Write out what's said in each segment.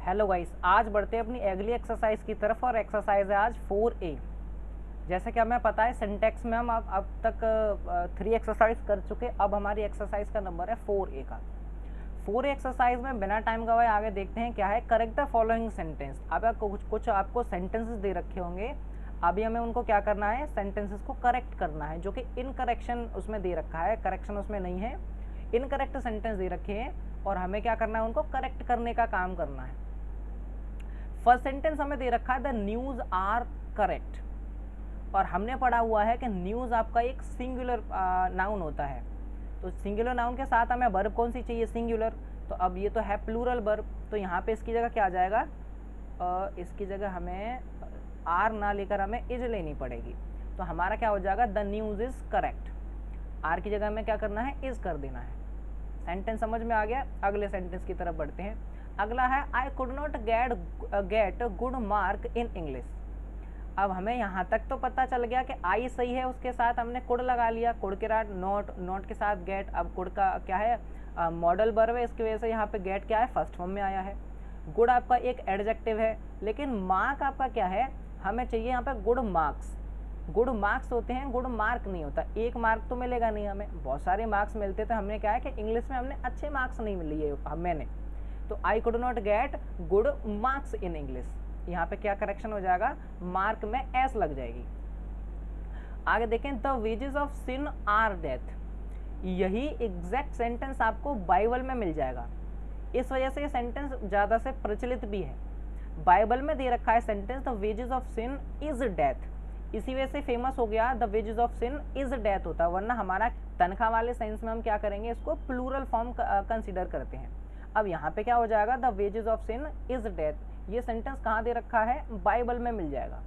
Hello guys, आज बढ़ते हैं अपनी अगली एक्सरसाइज की तरफ और एक्सरसाइज है आज 4A। जैसे कि हमें पता है सिंटेक्स में हम अब तक 3 एक्सरसाइज कर चुके। अब हमारी एक्सरसाइज का नंबर है 4A का। 4A एक्सरसाइज में बिना टाइम गवाए आगे देखते हैं क्या है। Correct the following sentence. अब आपको कुछ आपको सेंटेंसेस दे रखे होंगे, अभी हमें उनको क्या करना है, सेंटेंसेस को करेक्ट करना है, जो कि इनकरेक्शन उसमें दे रखा है, करेक्शन उसमें नहीं है। इनकरेक्ट सेंटेंस दे रखे हैं और हमें क्या करना है, उनको करेक्ट करने का काम करना है। फर्स्ट सेंटेंस हमें दे रखा है द न्यूज़ आर करेक्ट, और हमने पढ़ा हुआ है कि न्यूज़ आपका एक सिंगुलर नाउन होता है। तो सिंगुलर नाउन के साथ हमें वर्ब कौन सी चाहिए, सिंगुलर। तो अब ये तो है प्लूरल वर्ब, तो यहाँ पे इसकी जगह क्या आ जाएगा, इसकी जगह हमें आर ना लेकर हमें इज लेनी पड़ेगी। तो हमारा क्या हो जाएगा, the news is correct. Are की जगह हमें क्या करना है, इज़ कर देना है। सेंटेंस समझ में आ गया। अगले सेंटेंस की तरफ बढ़ते हैं। अगला है I could not get good mark in English. अब हमें यहाँ तक तो पता चल गया कि आई सही है, उसके साथ हमने कुड लगा लिया, कुड के साथ नॉट, नॉट के साथ गेट। अब कुड का क्या है, मॉडल वर्ब है, इसकी वजह से यहाँ पे गेट क्या है, फर्स्ट फॉर्म में आया है। गुड आपका एक एडजेक्टिव है, लेकिन मार्क आपका क्या है, हमें चाहिए यहाँ पे गुड मार्क्स। गुड मार्क्स होते हैं, गुड मार्क नहीं होता। एक मार्क तो मिलेगा नहीं हमें, बहुत सारे मार्क्स मिलते। तो हमने क्या है कि इंग्लिश में हमने अच्छे मार्क्स नहीं लिए मैंने, तो I could not get good marks in English. यहाँ पे क्या करेक्शन हो जाएगा, मार्क में एस लग जाएगी। आगे देखें, the wages of sin are death. यही एग्जैक्ट सेंटेंस आपको बाइबल में मिल जाएगा, इस वजह से ये सेंटेंस ज़्यादा से प्रचलित भी है। बाइबल में दे रखा है sentence the wages of sin is death, इसी वजह से फेमस हो गया। The wages of sin is death होता, वरना हमारा तनख्वाह वाले सेंस में हम क्या करेंगे, इसको प्लूरल फॉर्म कंसिडर करते हैं। अब यहाँ पे क्या हो जाएगा, the wages of sin is death. ये सेंटेंस कहाँ दे रखा है, बाइबल में मिल जाएगा।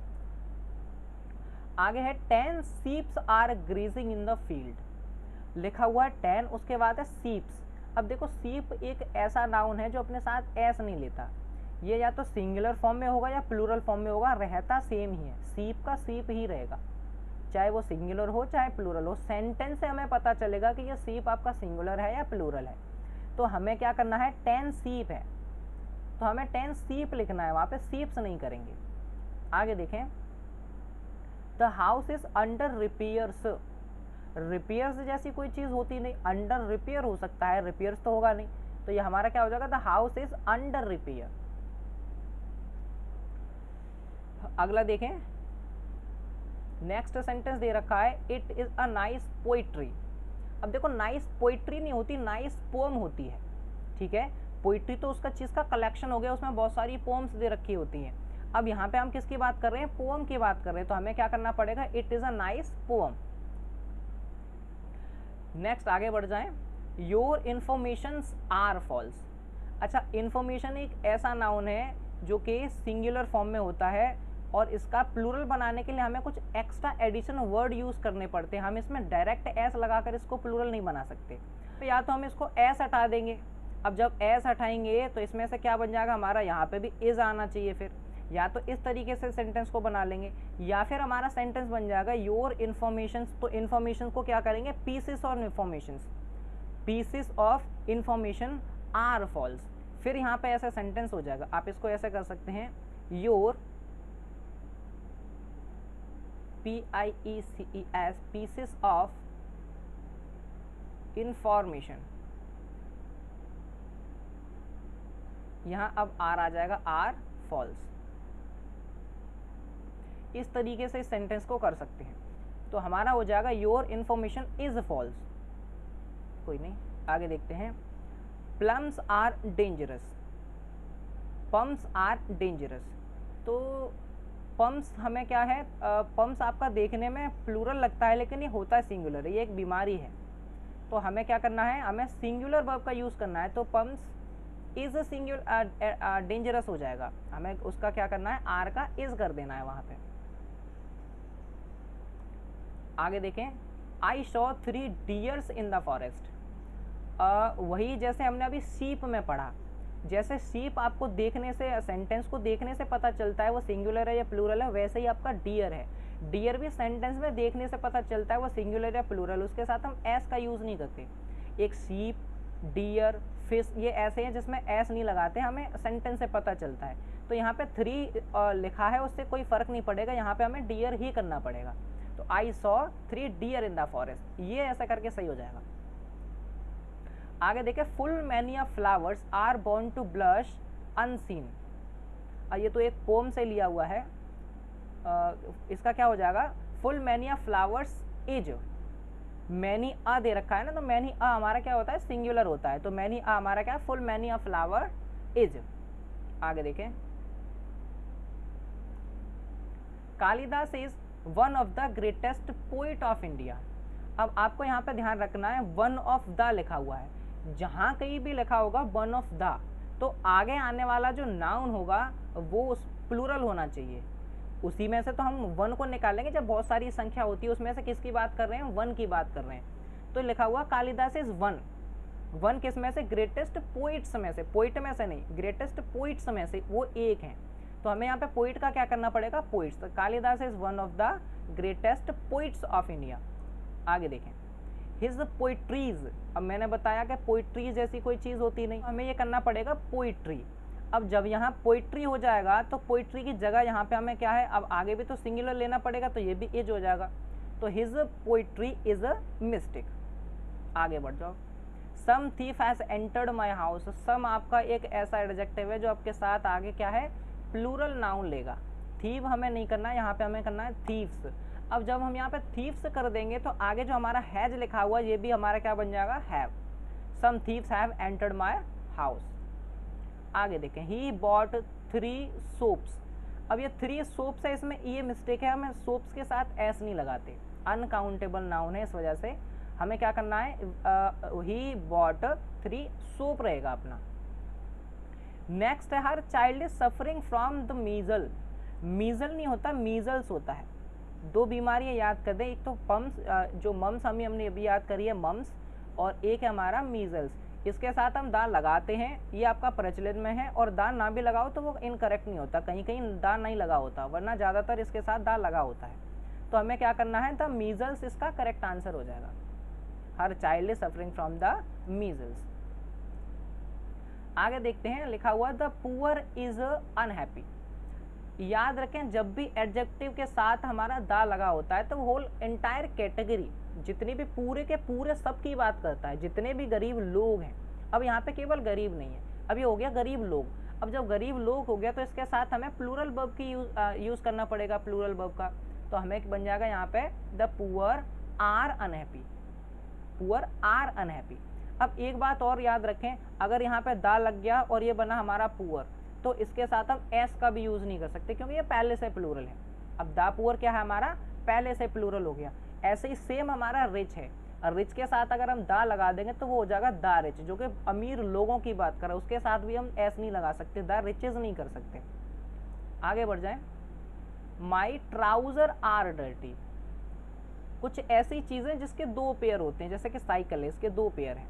आगे है 10 sheeps are grazing in the field. लिखा हुआ है 10, उसके बाद है शीप्स। अब देखो, शीप एक ऐसा नाउन है जो अपने साथ एस नहीं लेता। ये या तो सिंगुलर फॉर्म में होगा या प्लूरल फॉर्म में होगा, रहता सेम ही है, सीप का सीप ही रहेगा, चाहे वो सिंगुलर हो चाहे प्लूरल हो। सेंटेंस से हमें पता चलेगा कि ये सीप आपका सिंगुलर है या प्लूरल है। तो हमें क्या करना है, 10 सीप है, तो हमें 10 सीप लिखना है, वहाँ पे सीप्स नहीं करेंगे। आगे देखें, the house is under repairs. Repairs जैसी कोई चीज़ होती नहीं, अंडर रिपेयर हो सकता है, रिपेयर्स तो होगा नहीं। तो ये हमारा क्या हो जाएगा, the house is under repair. अगला देखें, नेक्स्ट सेंटेंस दे रखा है it is a nice poetry. अब देखो, नाइस पोइट्री नहीं होती, नाइस पोम होती है, ठीक है। पोइट्री तो उसका चीज़ का कलेक्शन हो गया, उसमें बहुत सारी पोम्स दे रखी होती हैं। अब यहाँ पे हम किसकी बात कर रहे हैं, पोम की बात कर रहे हैं, तो हमें क्या करना पड़ेगा, it is a nice poem. Next आगे बढ़ जाएं, योर इन्फॉर्मेशंस आर फॉल्स। अच्छा, इन्फॉर्मेशन एक ऐसा नाउन है जो कि सिंगुलर फॉर्म में होता है, और इसका प्लूरल बनाने के लिए हमें कुछ एक्स्ट्रा एडिशन वर्ड यूज़ करने पड़ते हैं। हम इसमें डायरेक्ट एस लगाकर इसको प्लूरल नहीं बना सकते, तो या तो हम इसको एस हटा देंगे। अब जब एस हटाएंगे तो इसमें से क्या बन जाएगा हमारा, यहाँ पे भी इज आना चाहिए। फिर या तो इस तरीके से सेंटेंस को बना लेंगे, या फिर हमारा सेंटेंस बन जाएगा योर इन्फॉर्मेशन। तो इन्फॉर्मेशन को क्या करेंगे, पीसेस और information, pieces of information are false. फिर यहाँ पे ऐसा सेंटेंस हो जाएगा। आप इसको ऐसे कर सकते हैं, your PIECES pieces of information। यहाँ अब आर आ जाएगा, आर फॉल्स। इस तरीके से इस सेंटेंस को कर सकते हैं। तो हमारा हो जाएगा योर इन्फॉर्मेशन इज फॉल्स। कोई नहीं, आगे देखते हैं, plums are dangerous. Plums are dangerous. तो पम्स हमें क्या है, पम्स आपका देखने में प्लूरल लगता है, लेकिन ये होता है सिंगुलर, ये एक बीमारी है। तो हमें क्या करना है, हमें सिंगुलर वर्ब का यूज़ करना है। तो पम्स इज सिंगुलर डेंजरस हो जाएगा, हमें उसका क्या करना है, आर का इज कर देना है वहाँ पे। आगे देखें, I saw 3 deers in the forest. वही जैसे हमने अभी शीप में पढ़ा, जैसे शीप आपको देखने से, सेंटेंस को देखने से पता चलता है वो सिंगुलर है या प्लूरल है, वैसे ही आपका डियर है। डियर भी सेंटेंस में देखने से पता चलता है वो सिंगुलर या प्लूरल, उसके साथ हम एस का यूज़ नहीं करते। एक शीप, डियर, फिश, ये ऐसे हैं जिसमें एस नहीं लगाते, हमें सेंटेंस से पता चलता है। तो यहाँ पे 3 लिखा है, उससे कोई फ़र्क नहीं पड़ेगा, यहाँ पे हमें डियर ही करना पड़ेगा। तो I saw 3 deer in the forest, ये ऐसा करके सही हो जाएगा। आगे देखें, full many of flowers are born to blush unseen. ये तो एक पोम से लिया हुआ है, इसका क्या हो जाएगा, full many of flowers is, many a दे रखा है ना, तो मैनी अ हमारा क्या होता है, सिंगुलर होता है, तो मैनी अ हमारा क्या है, full many of flower is. आगे देखें, Kalidas is one of the greatest poet of India. अब आपको यहाँ पे ध्यान रखना है, वन ऑफ द लिखा हुआ है, जहाँ कहीं भी लिखा होगा वन ऑफ द, तो आगे आने वाला जो नाउन होगा वो प्लूरल होना चाहिए। उसी में से तो हम वन को निकालेंगे, जब बहुत सारी संख्या होती है उसमें से किसकी बात कर रहे हैं, वन की बात कर रहे हैं। तो लिखा हुआ कालिदास इज वन, वन किस में से, ग्रेटेस्ट पोइट्स में से, पोइट में से नहीं, ग्रेटेस्ट पोइट्स में से वो एक हैं। तो हमें यहाँ पे पोइट का क्या करना पड़ेगा, पोइट्स। तो Kalidas is one of the greatest poets of India. आगे देखें, हिज पोइट्रीज, अब मैंने बताया कि पोइट्री जैसी कोई चीज़ होती नहीं, हमें ये करना पड़ेगा पोइट्री। अब जब यहाँ पोइट्री हो जाएगा तो पोइट्री की जगह यहाँ पे हमें क्या है, अब आगे भी तो सिंगुलर लेना पड़ेगा, तो ये भी इज हो जाएगा। तो his poetry is a mistake. आगे बढ़ जाओ, some thief has entered my house. Some आपका एक ऐसा एडजेक्टिव है जो आपके साथ आगे क्या है, प्लूरल नाउन लेगा। थीव हमें नहीं करना है, यहाँ पे हमें करना है थीव्स। अब जब हम यहाँ पे थीव्स कर देंगे तो आगे जो हमारा हैज लिखा हुआ ये भी हमारा क्या बन जाएगा, have. Some thieves have entered my house. आगे देखें, ही बॉट 3 सोप्स। अब ये 3 सोप्स है, इसमें ये मिस्टेक है, हमें सोप्स के साथ एस नहीं लगाते, अनकाउंटेबल नाउन है, इस वजह से हमें क्या करना है, ही बॉट 3 सोप रहेगा अपना। नेक्स्ट है, हर child is suffering from the measle. Measle नहीं होता, मीजल्स होता है। 2 बीमारियां याद कर दें, एक तो पम्स, जो मम्स हमने अभी याद करी है मम्स, और एक है हमारा मीजल्स। इसके साथ हम दा लगाते हैं, ये आपका प्रचलित में है, और दा ना भी लगाओ तो वो इनकरेक्ट नहीं होता, कहीं कहीं दा नहीं लगा होता, वरना ज़्यादातर इसके साथ दा लगा होता है। तो हमें क्या करना है, द मीजल्स इसका करेक्ट आंसर हो जाएगा। हर child is suffering from the measles. आगे देखते हैं, लिखा हुआ द पुअर इज अनहैप्पी। याद रखें, जब भी एडजेक्टिव के साथ हमारा दा लगा होता है तो होल एंटायर कैटेगरी, जितनी भी पूरे के पूरे सब की बात करता है, जितने भी गरीब लोग हैं। अब यहाँ पे केवल गरीब नहीं है, अब ये हो गया गरीब लोग। अब जब गरीब लोग हो गया तो इसके साथ हमें प्लूरल वर्ब की यूज़ करना पड़ेगा, प्लूरल वर्ब का। तो हमें बन जाएगा यहाँ पे the poor are unhappy, poor are unhappy. अब एक बात और याद रखें, अगर यहाँ पे दा लग गया और ये बना हमारा पुअर, तो इसके साथ हम एस का भी यूज़ नहीं कर सकते, क्योंकि ये पहले से प्लूरल है। अब दा पुअर क्या है, हमारा पहले से प्लूरल हो गया। ऐसे ही सेम हमारा रिच है, और रिच के साथ अगर हम दा लगा देंगे तो वो हो जाएगा दा रिच, जो कि अमीर लोगों की बात कर रहा है, उसके साथ भी हम एस नहीं लगा सकते, दा रिचेज नहीं कर सकते। आगे बढ़ जाए, माई ट्राउजर आर डर्टी। कुछ ऐसी चीज़ें जिसके 2 पेयर होते हैं, जैसे कि साइकिल है, इसके 2 पेयर हैं।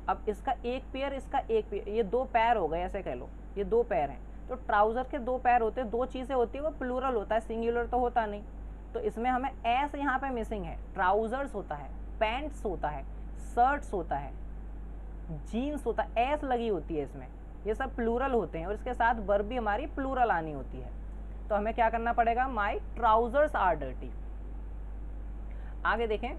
अब इसका एक पेयर, इसका एक पेयर, ये 2 पैर हो गए, ऐसे कह लो, ये 2 पैर हैं। तो ट्राउजर के 2 पैर होते हैं, 2 चीज़ें होती है, वो प्लूरल होता है, सिंगुलर तो होता नहीं। तो इसमें हमें एस यहाँ पे मिसिंग है। ट्राउजर्स होता है, पैंट्स होता है, शर्ट्स होता है, जीन्स होता है, एस लगी होती है इसमें, ये सब प्लूरल होते हैं, और इसके साथ वर्ब भी हमारी प्लूरल आनी होती है। तो हमें क्या करना पड़ेगा, माई ट्राउजर्स आर डर्टी। आगे देखें,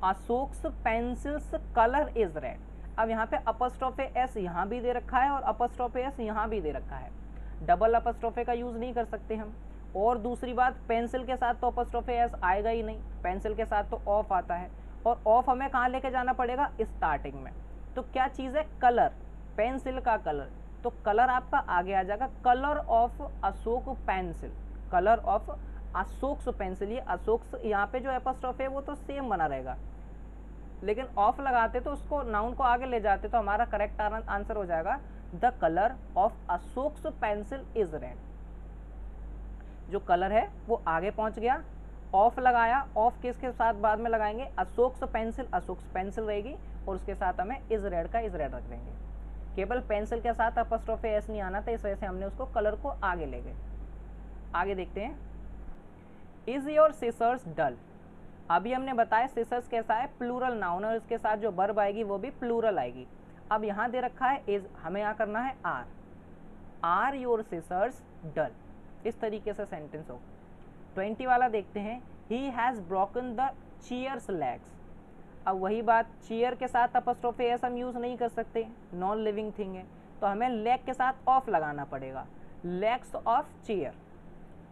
Ashok's pencils colour is red. अब यहाँ पे अपस्ट्रोफे एस यहाँ भी दे रखा है और अपस्ट्रोफे एस यहाँ भी दे रखा है, डबल अपस्ट्रोफे का यूज़ नहीं कर सकते हम। और दूसरी बात, पेंसिल के साथ तो अपस्ट्रोफे एस आएगा ही नहीं, पेंसिल के साथ तो ऑफ आता है, और ऑफ हमें कहाँ लेके जाना पड़ेगा, स्टार्टिंग में। तो क्या चीज़ है, कलर, पेंसिल का कलर, तो कलर आपका आगे आ जाएगा, colour of Ashok pencil, colour of Ashok's pencil. ये अशोक्स यहाँ पे जो अपस्ट्रोफे है वो तो सेम बना रहेगा, लेकिन ऑफ लगाते तो उसको नाउन को आगे ले जाते, तो हमारा करेक्ट आंसर हो जाएगा the colour of Ashok's pencil is red. जो कलर है वो आगे पहुंच गया, ऑफ लगाया, ऑफ किसके साथ बाद में लगाएंगे, अशोक्स पेंसिल, अशोक्स पेंसिल रहेगी, और उसके साथ हमें इज रेड का इज रेड रख देंगे। केवल पेंसिल के साथ अपस्ट्रोफे एस नहीं आना था, इस वजह से हमने उसको कलर को आगे ले गए। आगे देखते हैं, इज योर सिसर्स डल। अभी हमने बताया सिसर्स कैसा है, प्लूरल नाउन, और इसके साथ जो वर्ब आएगी वो भी प्लूरल आएगी। अब यहाँ दे रखा है इज, हमें यहाँ करना है आर योर सिसर्स डल, इस तरीके से सेंटेंस हो। 20 वाला देखते हैं, ही has broken the chairs legs. अब वही बात, चेयर के साथ अपस्ट्रोफे एस हम यूज़ नहीं कर सकते, नॉन लिविंग थिंग है, तो हमें लेग के साथ ऑफ लगाना पड़ेगा, लेग्स ऑफ चेयर।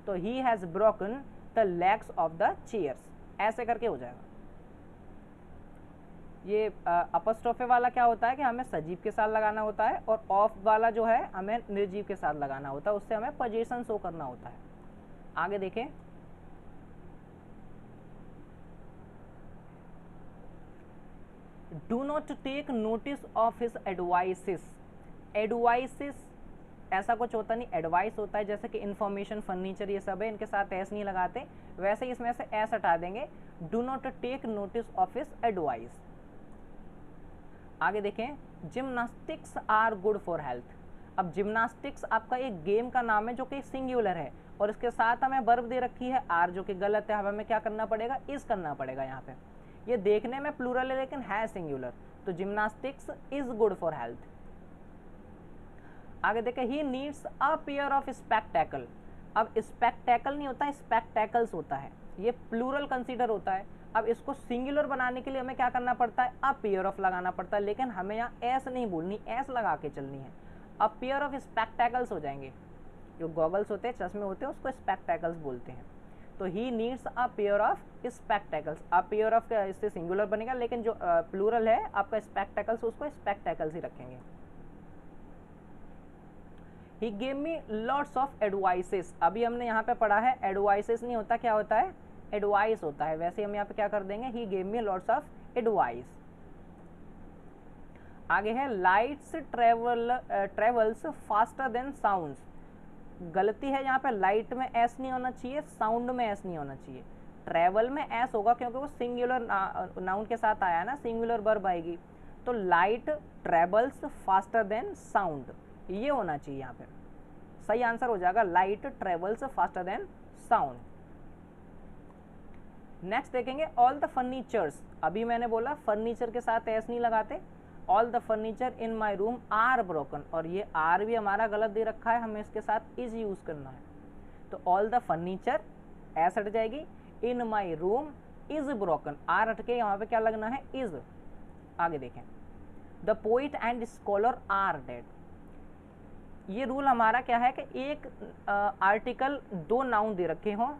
तो he has broken the legs of the chairs, ऐसे करके हो जाएगा। ये अपस्ट्रोफे वाला क्या होता है कि हमें सजीव के साथ लगाना होता है, और ऑफ वाला जो है हमें निर्जीव के साथ लगाना होता है, उससे हमें पोजीशन शो करना होता है। आगे देखें, do not take notice of his advices. Advices ऐसा कुछ होता नहीं, एडवाइस होता है, जैसे कि इंफॉर्मेशन, फर्नीचर, ये सब है, इनके साथ एस नहीं लगाते, वैसे ही इसमें से एस हटा देंगे, do not take notice of his advice. आगे देखें, gymnastics are good for health. अब जिम्नास्टिक्स आपका एक गेम का नाम है जो कि सिंगुलर है, और इसके साथ हमें वर्ब दे रखी है आर, जो कि गलत है, हमें क्या करना पड़ेगा, इज करना पड़ेगा। यहाँ पे ये देखने में प्लूरल है लेकिन है सिंगुलर, तो gymnastics is good for health. आगे देखें, he needs a pair of spectacle. अब स्पेक्टेकल नहीं होता है, स्पेक्टेकल्स होता है, ये प्लूरल कंसीडर होता है। अब इसको सिंगुलर बनाने के लिए हमें क्या करना पड़ता है, अ पेयर ऑफ लगाना पड़ता है, लेकिन हमें यहाँ एस नहीं बोलनी, एस लगा के चलनी है। अ पेयर ऑफ स्पेक्टेकल्स हो जाएंगे, जो गॉगल्स होते हैं, चश्मे होते हैं, उसको स्पेक्टेकल्स बोलते हैं। तो he needs a pair of spectacles, a pair of इससे सिंगुलर बनेगा, लेकिन जो प्लूरल है आपका स्पेक्टेकल्स, उसको स्पेक्टेकल्स ही रखेंगे। He gave me lots of advices. अभी हमने यहाँ पे पढ़ा है एडवाइसेस नहीं होता, क्या होता है, एडवाइस होता है, वैसे हम यहाँ पे क्या कर देंगे, he gave me lots of advice. आगे है, lights travels faster then sounds. गलती है यहाँ पे, लाइट में एस नहीं होना चाहिए, साउंड में एस नहीं होना चाहिए, ट्रेवल में एस होगा क्योंकि वो सिंगुलर नाउन के साथ आया ना, सिंगुलर वर्ब आएगी। तो light travels faster than sound, ये होना चाहिए यहाँ पे, सही आंसर हो जाएगा, light travels faster than sound. Next देखेंगे, ऑल द फर्नीचर्स। अभी मैंने बोला फर्नीचर के साथ एस नहीं लगाते, all the furniture in my room are broken, और ये आर भी हमारा गलत दे रखा है, हमें इसके साथ इज यूज करना है। तो ऑल द फर्नीचर एस हट जाएगी, in my room is broken, are हट के यहाँ पे क्या लगना है, इज। आगे देखें, the poet and scholar are dead. ये रूल हमारा क्या है कि एक आर्टिकल दो नाउन दे रखे हों,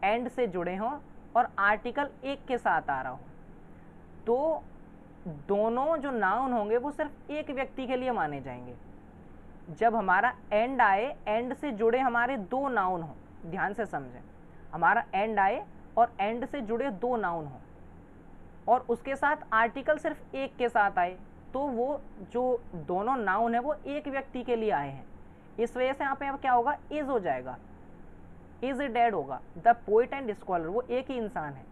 एंड से जुड़े हों, और आर्टिकल एक के साथ आ रहा हो, तो दोनों जो नाउन होंगे वो सिर्फ एक व्यक्ति के लिए माने जाएंगे। जब हमारा एंड आए, एंड से जुड़े हमारे दो नाउन हो, ध्यान से समझें, हमारा एंड आए और एंड से जुड़े दो नाउन हो, और उसके साथ आर्टिकल सिर्फ एक के साथ आए, तो वो जो दोनों नाउन है वो एक व्यक्ति के लिए आए हैं, इस वजह से यहाँ पे अब क्या होगा, इज हो जाएगा, इज डेड होगा। द पोइट एंड स्कॉलर, वो एक ही इंसान है।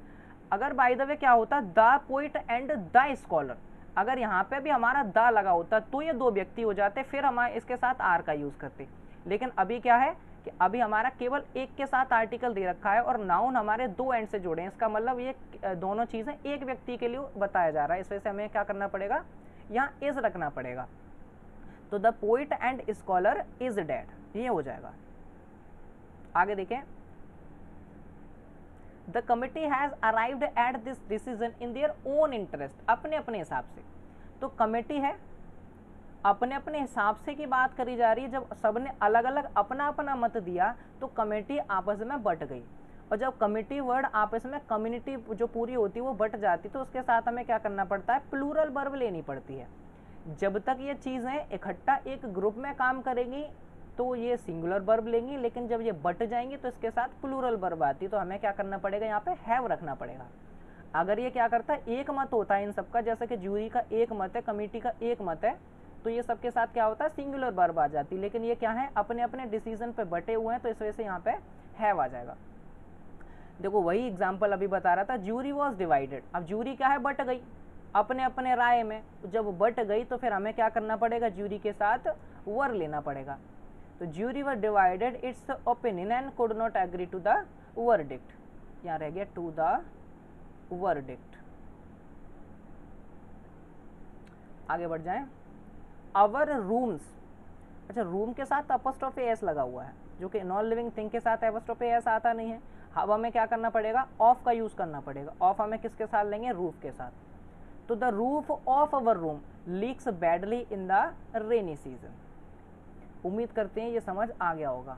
अगर बाय द वे क्या होता, the poet and the scholar, अगर यहाँ पे भी हमारा द लगा होता तो ये दो व्यक्ति हो जाते, फिर हम इसके साथ आर का यूज करते। लेकिन अभी क्या है कि अभी हमारा केवल एक के साथ आर्टिकल दे रखा है और नाउन हमारे दो एंड से जुड़े हैं, इसका मतलब ये दोनों चीजें एक व्यक्ति के लिए बताया जा रहा है, इस वजह से हमें क्या करना पड़ेगा, यहाँ इज रखना पड़ेगा। तो the poet and scholar is dead, ये हो जाएगा। आगे देखें, the committee has arrived at this decision in their own interest, अपने अपने हिसाब से। तो कमेटी है, अपने अपने हिसाब से की बात करी जा रही है। जब सबने अलग अलग अपना अपना मत दिया तो कमेटी आपस में बट गई, और जब कमेटी वर्ड आपस में कम्युनिटी जो पूरी होती है वो बट जाती, तो उसके साथ हमें क्या करना पड़ता है, प्लूरल वर्ब लेनी पड़ती है। जब तक ये चीज़ें इकट्ठा एक ग्रुप में काम करेंगी तो ये सिंगुलर वर्ब लेंगी, लेकिन जब ये बट जाएंगी तो इसके साथ प्लूरल वर्ब आती है, तो हमें क्या करना पड़ेगा, यहाँ पे हैव रखना पड़ेगा। अगर ये क्या करता है, एक मत होता है इन सबका, जैसे कि जूरी का एक मत है, कमेटी का एक मत है, तो ये सबके साथ क्या होता है, सिंगुलर वर्ब आ जाती है। लेकिन ये क्या है, अपने अपने डिसीजन पे बटे हुए हैं, तो इस वजह से यहाँ पे हैव आ जाएगा। देखो वही एग्जाम्पल अभी बता रहा था, जूरी वॉज डिवाइडेड। अब जूरी क्या है, बट गई अपने अपने राय में, जब बट गई तो फिर हमें क्या करना पड़ेगा, जूरी के साथ वर लेना पड़ेगा। तो jury were divided its opinion and could not agree to the verdict, यहाँ रह गया टू द वर्डिक्ट। आगे बढ़ जाएं। आवर रूम्स, अच्छा रूम के साथ अपॉस्ट्रोफी एस लगा हुआ है, जो कि नॉन लिविंग थिंग के साथ अपॉस्ट्रोफी एस आता नहीं है। अब हमें क्या करना पड़ेगा, ऑफ का यूज करना पड़ेगा। ऑफ हमें किसके साथ लेंगे, रूफ के साथ। तो the roof of our room leaks badly in the rainy season. उम्मीद करते हैं ये समझ आ गया होगा।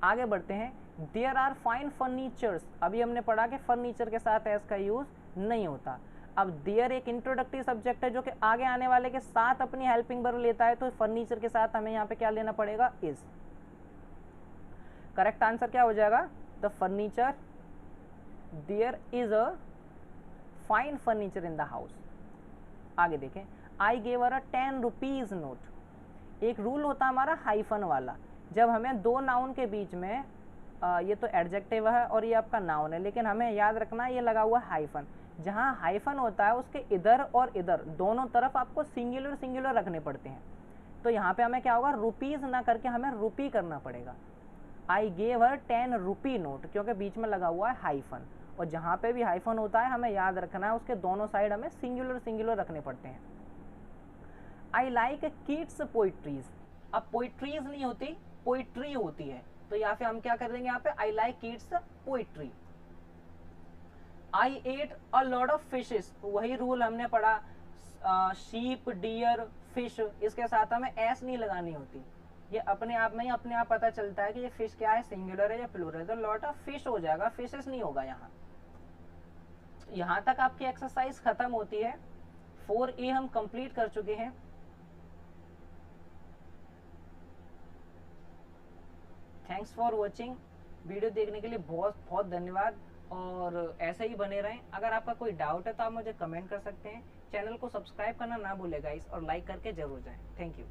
आगे बढ़ते हैं। देयर आर फाइन फर्नीचर्स, अभी हमने पढ़ा कि फर्नीचर के साथ एस का यूज नहीं होता। अब देयर एक इंट्रोडक्टरी सब्जेक्ट है जो कि आगे आने वाले के साथ अपनी हेल्पिंग वर्ब लेता है, तो फर्नीचर के साथ हमें यहाँ पे क्या लेना पड़ेगा, इज। करेक्ट आंसर क्या हो जाएगा, the furniture, there is a fine furniture in the house. आगे देखें, I gave her a 10 rupees note. एक रूल होता है हमारा हाइफन वाला, जब हमें दो नाउन के बीच में ये तो एडजेक्टिव है और ये आपका नाउन है, लेकिन हमें याद रखना है ये लगा हुआ हाइफन। जहाँ हाइफन होता है उसके इधर और इधर दोनों तरफ आपको सिंगुलर सिंगुलर रखने पड़ते हैं। तो यहाँ पे हमें क्या होगा, रुपीज ना करके हमें रुपी करना पड़ेगा। आई गेव हर 10 रुपी नोट, क्योंकि बीच में लगा हुआ है हाइफन, और जहाँ पे भी हाइफन होता है हमें याद रखना है उसके दोनों साइड हमें सिंगुलर सिंगुलर रखने पड़ते हैं। आई लाइक किड्स पोइट्रीज, अब पोइट्रीज नहीं होती, पोइट्री होती है, तो यहाँ पे हम क्या कर देंगे, यहाँ पे I like kids poetry. I at a lot of fishes, वही रूल हमने पढ़ा, शीप, डियर, फिश, इसके साथ हमें एस नहीं लगानी होती। ये अपने आप में ही अपने आप पता चलता है कि ये फिश क्या है, सिंगुलर है या प्लूरल है, तो लॉट ऑफ फिश हो जाएगा, फिशेस नहीं होगा यहाँ। यहाँ तक आपकी एक्सरसाइज खत्म होती है। 4A हम कंप्लीट कर चुके हैं। थैंक्स फॉर वॉचिंग, वीडियो देखने के लिए बहुत बहुत धन्यवाद, और ऐसे ही बने रहें। अगर आपका कोई डाउट है तो आप मुझे कमेंट कर सकते हैं। चैनल को सब्सक्राइब करना ना भूलें गाइस, और लाइक करके जरूर जाएं। Thank you.